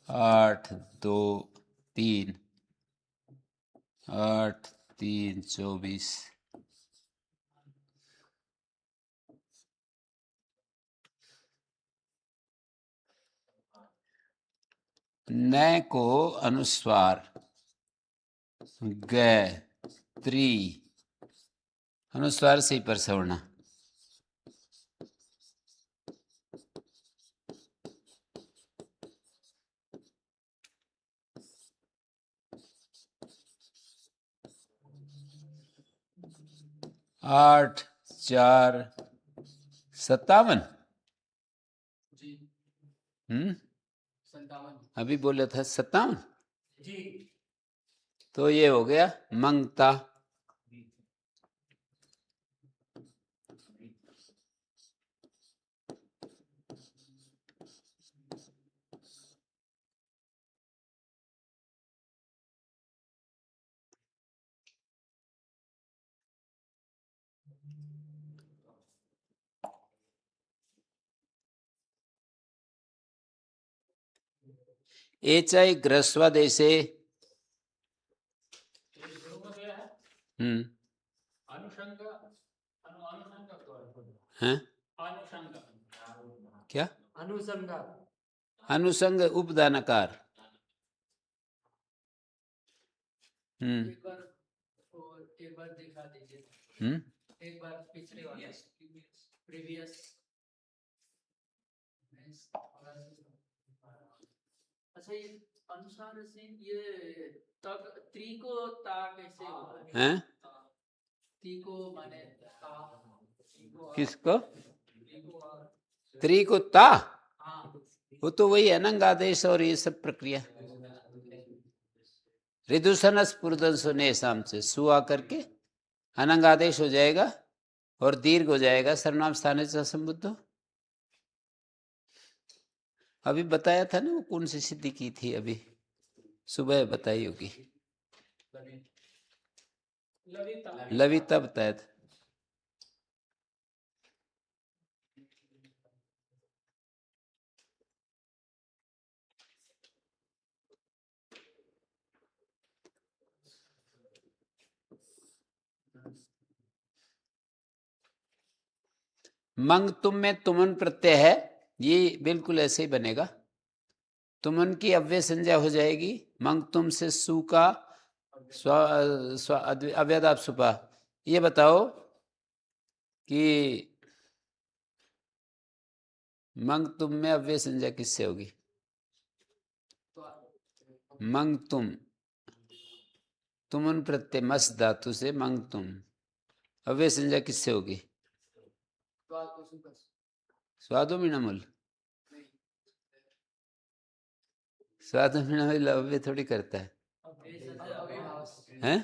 8 2 3 8 3 24। न को अनुस्वार, ग त्रि अनुस्वार से ही पर सवर्ण। आठ 4 57। जी 57 अभी बोला था 57, जी। तो ये हो गया मंगता। एचाई ग्रस्वादेशे अनुषंग हैं अनुषंग क्या अनुसंग अनुसंग उपदानकार। एक बार दिखा दीजिए, एक बार पिछले वाला प्रीवियस। अच्छा, ये अनुसार से ये तक त्री को ता कैसे होता है? हैं ती को माने ता, किसको त्री को त्रि को ता, हाँ वो तो वही अनंग आदेश और ये सब प्रक्रिया। रिदुषणस पुरुदंसो ने शाम से सु आकर के अनंग आदेश हो जाएगा और दीर्घ हो जाएगा सर्वनाम स्थाने से संबुद्ध। अभी बताया था ना वो कौन सी सिद्धि की थी, अभी सुबह बताई होगी, लविता बताया था। मंग तुम में तुमन प्रत्यय है, ये बिल्कुल ऐसे ही बनेगा। तुमन की अव्यय संज्ञा हो जाएगी। मंग तुम से सु का अव्यदाप सुपा। ये बताओ कि मंग तुम में अव्यय संज्ञा किससे होगी? मंग तुमन प्रत्यय मस धातु से मंग तुम, अव्यय संज्ञा किससे होगी? स्वादो मीनामूल, स्वादो मीनामूल अव्यय थोड़ी करता है, हैं?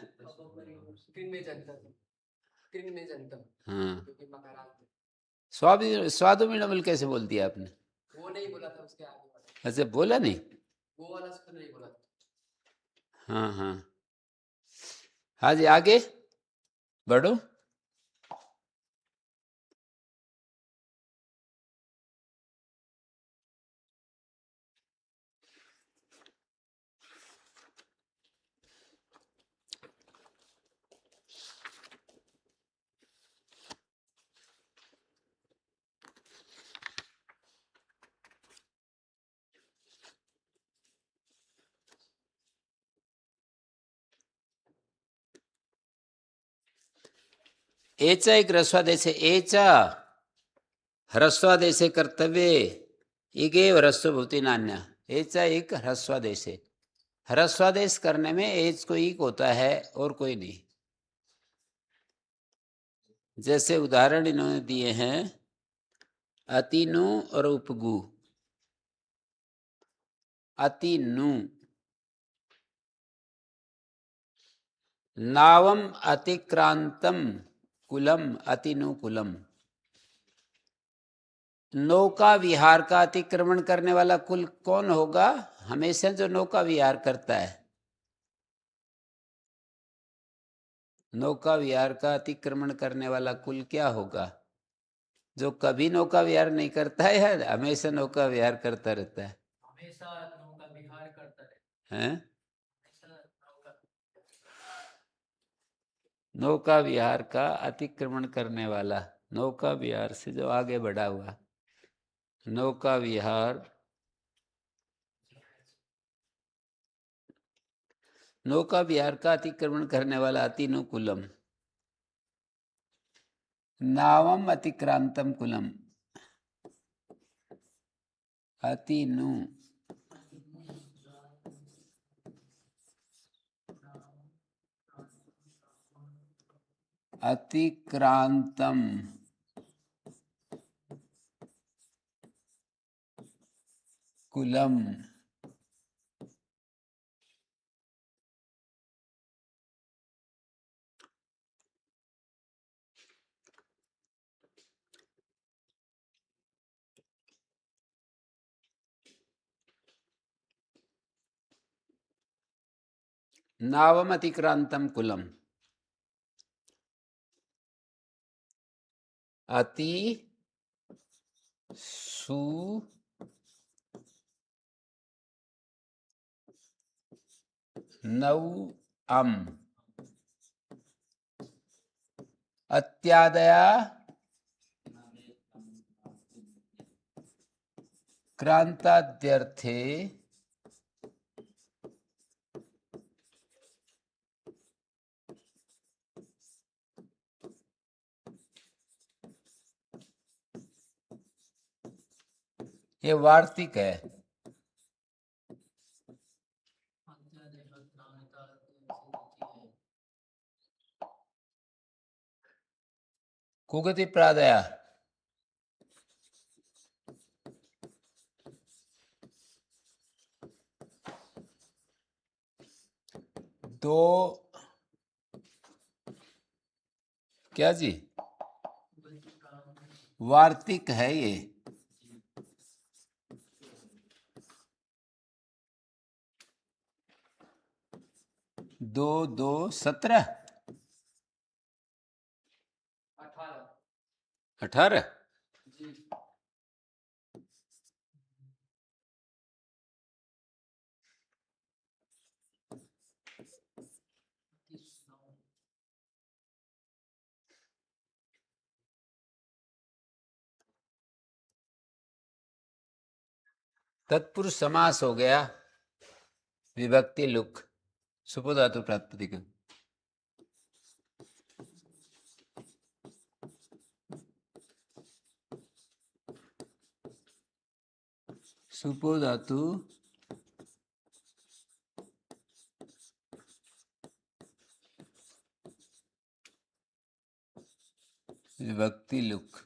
हाँ, स्वादो मीनामूल कैसे बोल दिया आपने? वो नहीं बोला था, उसके आगे अच्छा बोला नहीं, वो वाला सूत्र नहीं बोला था। हाँ हाँ हाँ जी, आगे बढ़ो। एचा एक ह्रस्वादेशे, एचा ह्रस्वादेशे कर्तव्य इगेव ह्रस्व भूति नान्या। एचा एक ह्रस्वादेश है, ह्रस्वादेश करने में एच को एक होता है और कोई नहीं। जैसे उदाहरण इन्होंने दिए हैं अतिनु और उपगु। अतिनु, नावम अतिक्रांतम कुलम अतिनुकुलम। नौका विहार का अतिक्रमण करने वाला कुल कौन होगा? हमेशा जो नौका विहार करता है। नौका विहार का अतिक्रमण करने वाला कुल क्या होगा? जो कभी नौका विहार नहीं करता है या हमेशा नौका विहार करता रहता है? हमेशा नौका विहार करता है। हैं? हमेशा नौका विहार का अतिक्रमण करने वाला, नौका विहार से जो आगे बढ़ा हुआ, नौका विहार, नौका विहार का अतिक्रमण करने वाला अतिनुकूलम, नावम अतिक्रांतम कुलम, अतिनु अतिक्रांतम कुलम, नावम अतिक्रांतम कुलम, अति सु नौ अम अत्यादया क्रांताद्यर्थे ये वार्तिक है। कुगति प्रादया दो, क्या जी, वार्तिक है ये। दो दो 17, 18 तत्पुरुष समास हो गया, विभक्ति लुक, सुपुधातु प्रातिपदिक। सुपुधातु विभक्ति लुक,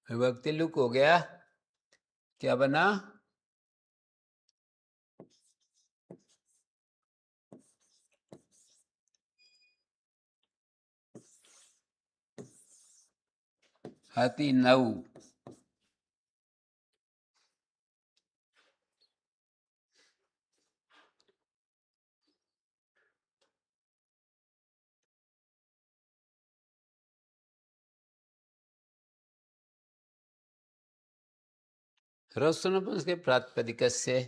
विभक्ति लुक हो गया, क्या बना? अति नौ, ह्रस्व नपुंसक के प्रातिपदिक से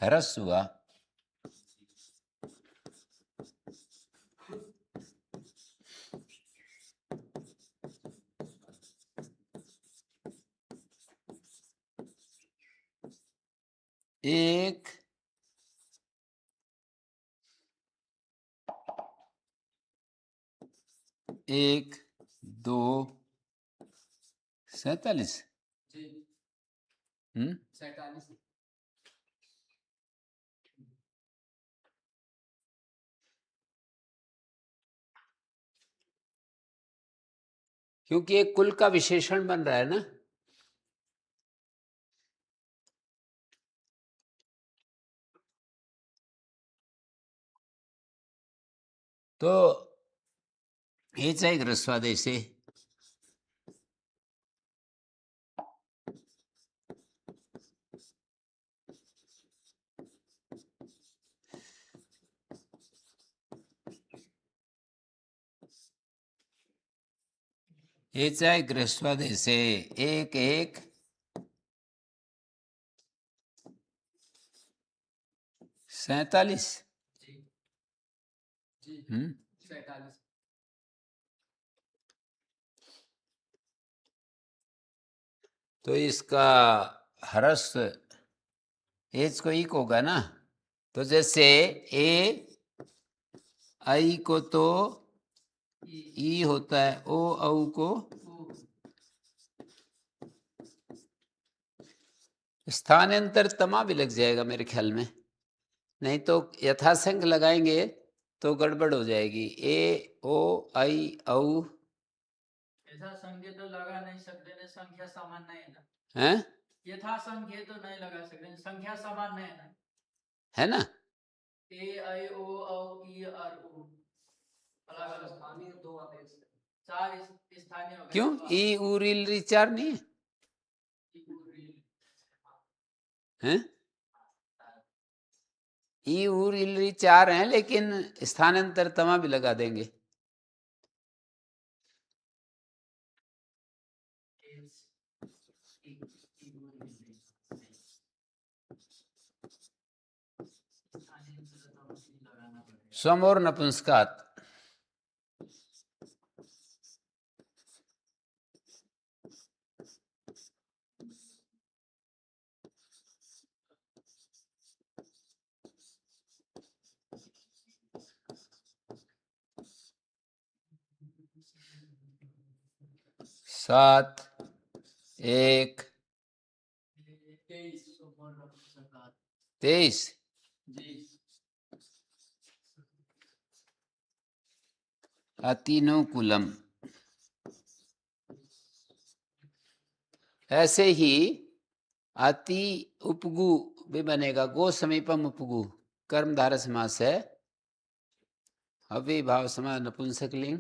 ह्रस्व हुआ। एक एक दो 47, 47 क्योंकि एक कुल का विशेषण बन रहा है ना, तो हेच आहे ह्रस्वादेश से एचाय गृहस्वादेशे एक एक 47। जी जी 47। तो इसका ह्रस्व एच को इक होगा ना, तो जैसे ए आई को तो ई होता है, ओ औ को स्थानांतर तमा भी लग जाएगा मेरे ख्याल में, नहीं तो यथासंख्य लगाएंगे तो गड़बड़ हो जाएगी। ए ओ आई औ यथासंख्य तो लगा नहीं सकते ने, संख्या समान नहीं है ना। है, यथासंख्य तो नहीं लगा सकते, संख्या समान नहीं है ना। है ना। ए आई ओ औ ई आर ओ अलग अलग स्थानीय दो आदेश, चार स्थानीय हो गए। क्यों ई उरिल री चार नहीं है? हैं? ई उरिल री चार हैं, लेकिन स्थानांतर तमा भी लगा देंगे। स्वम और नपुंसकात। सात एक 23 अतिनुकूलम। ऐसे ही अति उपगु भी बनेगा, गो समीपम उपगु, कर्मधारय समास है। अव्ययीभाव समास नपुंसक लिंग।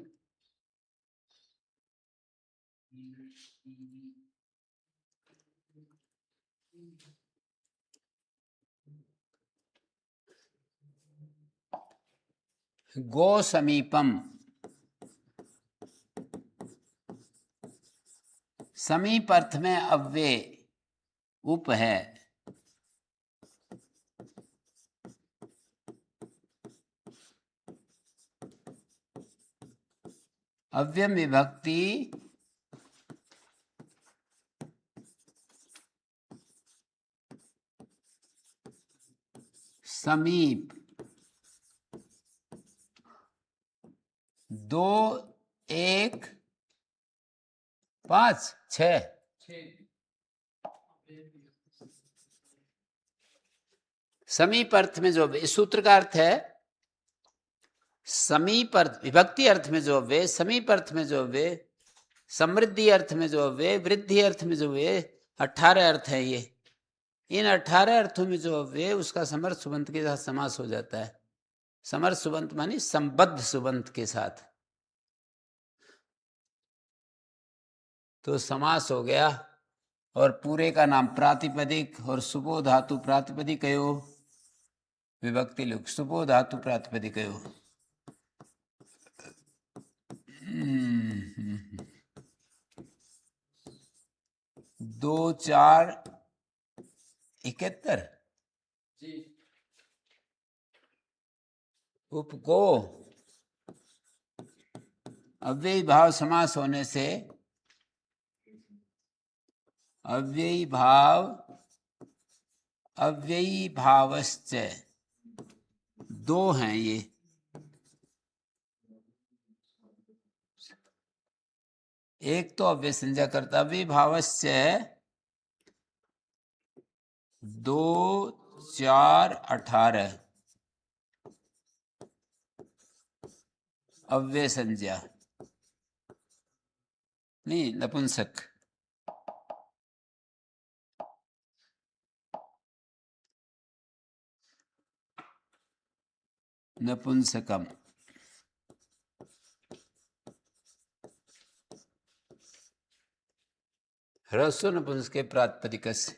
गो समीपम, समीप अर्थ में अव्यय उप है। अव्यय विभक्ति समीप, 2 1 5 6 समीप अर्थ में जो सूत्र का अर्थ है, समीप अर्थ विभक्ति अर्थ में जो वे, समीप अर्थ में जो वे, समृद्धि अर्थ में जो वे, वृद्धि अर्थ में जो वे, 18 अर्थ है ये। इन 18 अर्थों में जो वे, उसका समर्थ सुबंत के साथ समास हो जाता है। समर्थ सुबंत मानी संबद्ध सुबंत के साथ, तो समास हो गया। और पूरे का नाम प्रातिपदिक, और सुबो धातु प्रातिपदिक कहो, विभक्ति लोग सुबो धातु प्रातिपदिक कहो। 2 4 71 उपको अव्ययी भाव समास होने से अव्ययी भाव अव्ययी भावश्च, 2 हैं ये। एक तो अव्यय संज्ञा करता, अव्ययी भावश्च 2 4 18 अव्यय संज्ञा नहीं, नपुंसक। नपुंसकम, ह्रस्व नपुंसक के प्रातिपदिक से।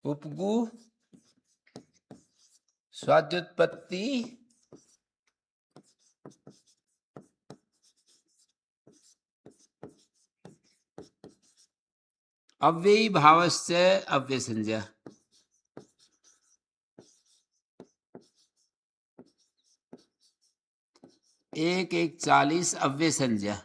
उपगु स्वाद्युत्पत्ति अव्ययी भावस्य अव्यय संज्ञा। एक एक 40 अव्यय संज्ञा।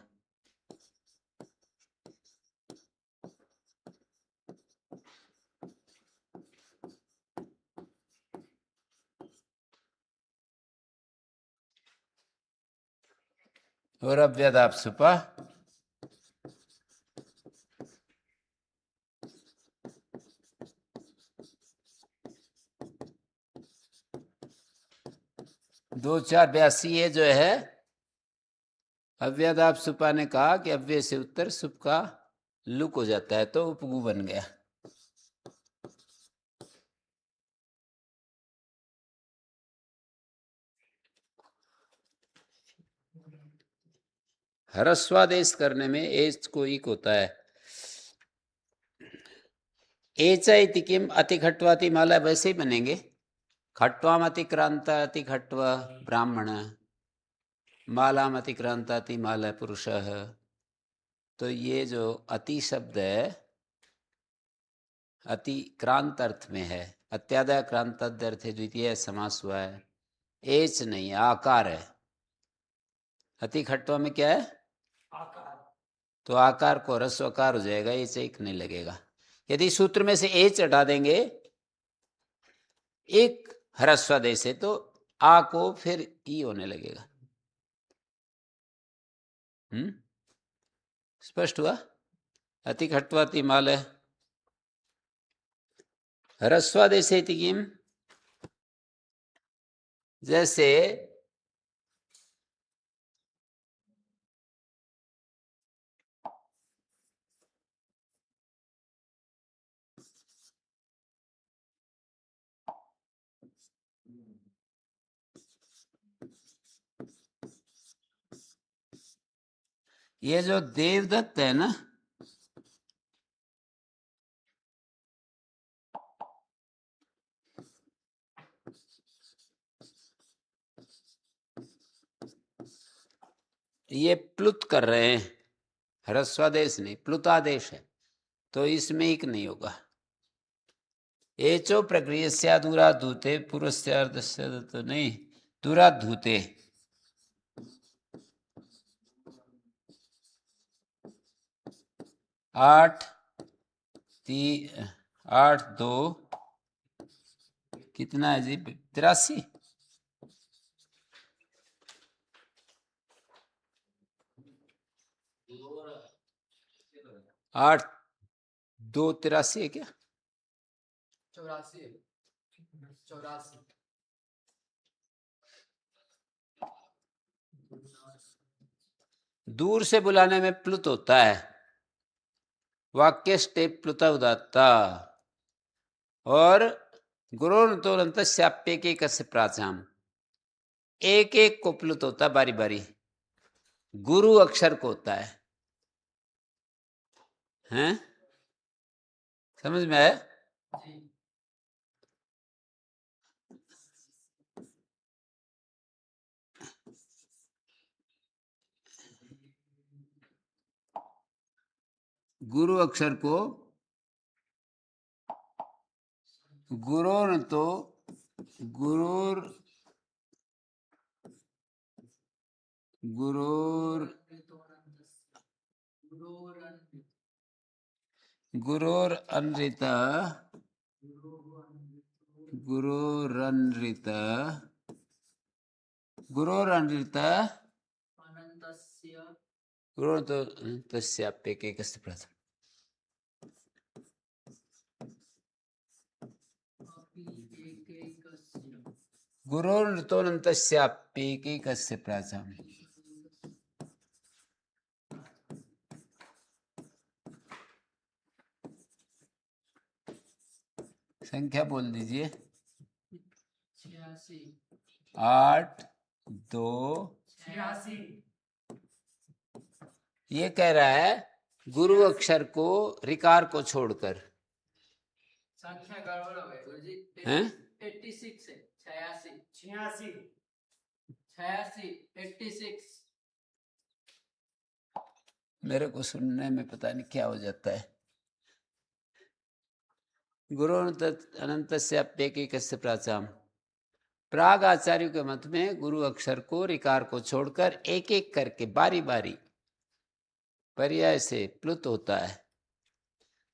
और अव्यदाप सुपा दो चार 82। ये जो है अव्यदाप सुपा ने कहा कि अव्यय से उत्तर सुप का लुक हो जाता है तो उपगु बन गया। ह्रस्वादेश करने में एच को इक होता है। एच इति किम अतिखट्वाति माला वैसे ही बनेंगे। खट्वाम अतिक्रांता अति खट्व ब्राह्मण, मालाम अतिक्रांता अति माला पुरुष। तो ये जो अति शब्द है अतिक्रांत अर्थ में है, अत्यादय क्रांत अर्थ है, द्वितीय समास हुआ है। एच नहीं, आकार है। अति खट्वा में क्या है? आकार। तो आकार को ह्रस्वकार हो जाएगा, एच एक नहीं लगेगा। यदि सूत्र में से एच हटा देंगे एक ह्रस्वादेश से तो आ को फिर ई होने लगेगा। स्पष्ट हुआ? अति खट्वाति माल है ह्रस्वादेश किम, जैसे ये जो देवदत्त है ना, ये प्लुत कर रहे हैं, ह्रस्वादेश नहीं प्लुतादेश है, तो इसमें एक नहीं होगा। एचो प्रक्रिया दूराधूते पूर्वस्यार्धस्य तो नहीं, दूराधूते 8 2 कितना है जी? 83। 8 2 83 है क्या? 84। दूर से बुलाने में प्लुत होता है, वाक्य स्टेप प्लुता उदात्ता। और गुरोन्तोरन्तस्याप्य के कस्य प्राचाम, एक एक को प्लुत होता है बारी बारी, गुरु अक्षर को होता है। हैं? समझ में आया? गुरु अक्षर को गुरोर तो गुरोर गुरोर गुरोर अनृत गुरोरनृत गुरोरनृत गुरोर तो तस्याप्य के कस्य प्राचाम, गुरोर्नृतोऽनन्तस्याप्येके कस्य प्राचाम। संख्या बोल दीजिए। 8 2 86। ये कह रहा है गुरु अक्षर को रिकार को छोड़कर संख्या गड़बड़ हो गई गुरुजी। हैं? 86 है, 86 86 86 86। मेरे को सुनने में पता नहीं क्या हो जाता है। गुरु अनंतस्य अप्येकैकस्य प्राचाम। प्राग आचार्यों के मत में गुरु अक्षर को ऋकार को छोड़कर एक एक करके बारी बारी पर्याय से प्लुत होता है।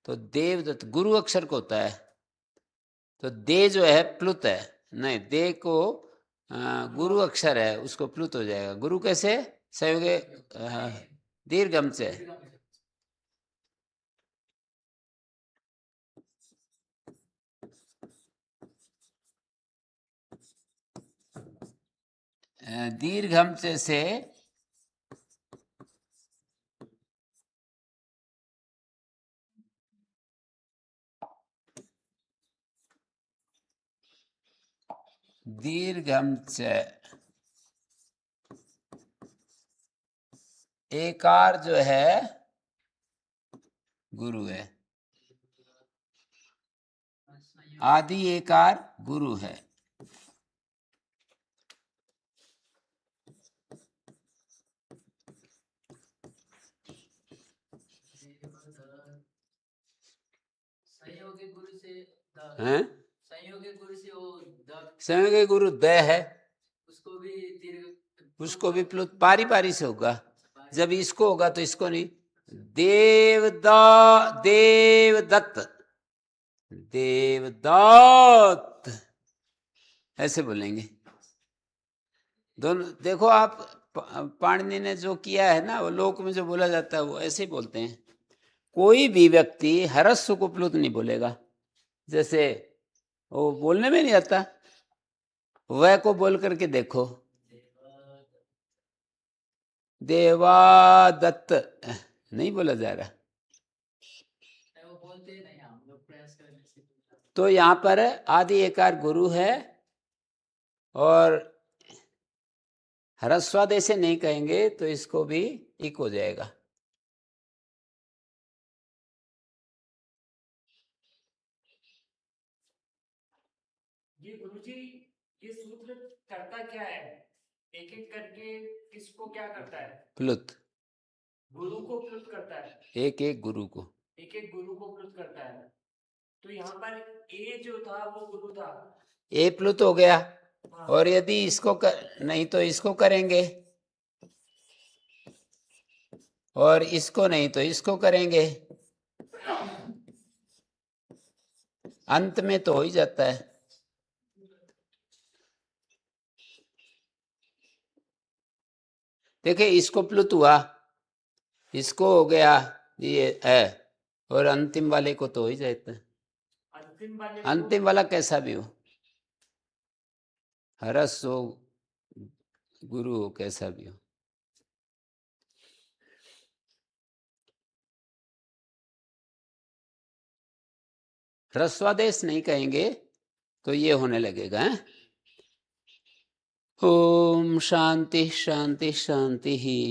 तो देवदत्त गुरु अक्षर को होता है, तो दे जो है प्लुत है, नहीं दे को गुरु अक्षर है उसको प्लुत हो जाएगा। गुरु कैसे? संयोगे दीर्घम से। दीर्घम से दीर्घम से एकार जो है गुरु है, आदि एकार गुरु है। संयोगी गुरु से हैं? संयोगी गुरु से वो संयोगी गुरु द है, उसको भी दीर्घ उसको भी प्लुत बारी बारी से होगा। जब इसको होगा तो इसको नहीं। देवदत्त देवदत्त ऐसे बोलेंगे दोनों। देखो आप पाणिनि ने जो किया है ना, वो लोक में जो बोला जाता है वो ऐसे ही बोलते हैं। कोई भी व्यक्ति ह्रस्व को प्लुत नहीं बोलेगा। जैसे वो बोलने में नहीं आता, वह को बोल करके देखो, देवादत्त नहीं बोला जा रहा। वो बोलते नहीं, हम लोग प्रयास करने से। तो यहाँ पर आदि एकार गुरु है और ह्रस्वादेश से नहीं कहेंगे तो इसको भी इक हो जाएगा। ये गुरुजी ये सूत्र करता क्या है? एक एक करके किसको क्या करता है? प्लुत, गुरु को प्लुत करता है, एक एक गुरु को। एक एक गुरु को प्लुत करता है। तो यहाँ पर ए जो था वो गुरु था, ए प्लुत हो गया। हाँ। और यदि इसको नहीं तो इसको करेंगे, और इसको नहीं तो इसको करेंगे, अंत में तो हो ही जाता है। देखिए इसको प्लुत हुआ, इसको हो गया ये है, और अंतिम वाले को तो हो ही जाता है। अंतिम वाला कैसा भी हो, हरस हो गुरु हो कैसा भी हो। ह्रस्वादेश नहीं कहेंगे तो ये होने लगेगा। ओम शांति शांति शांति ही।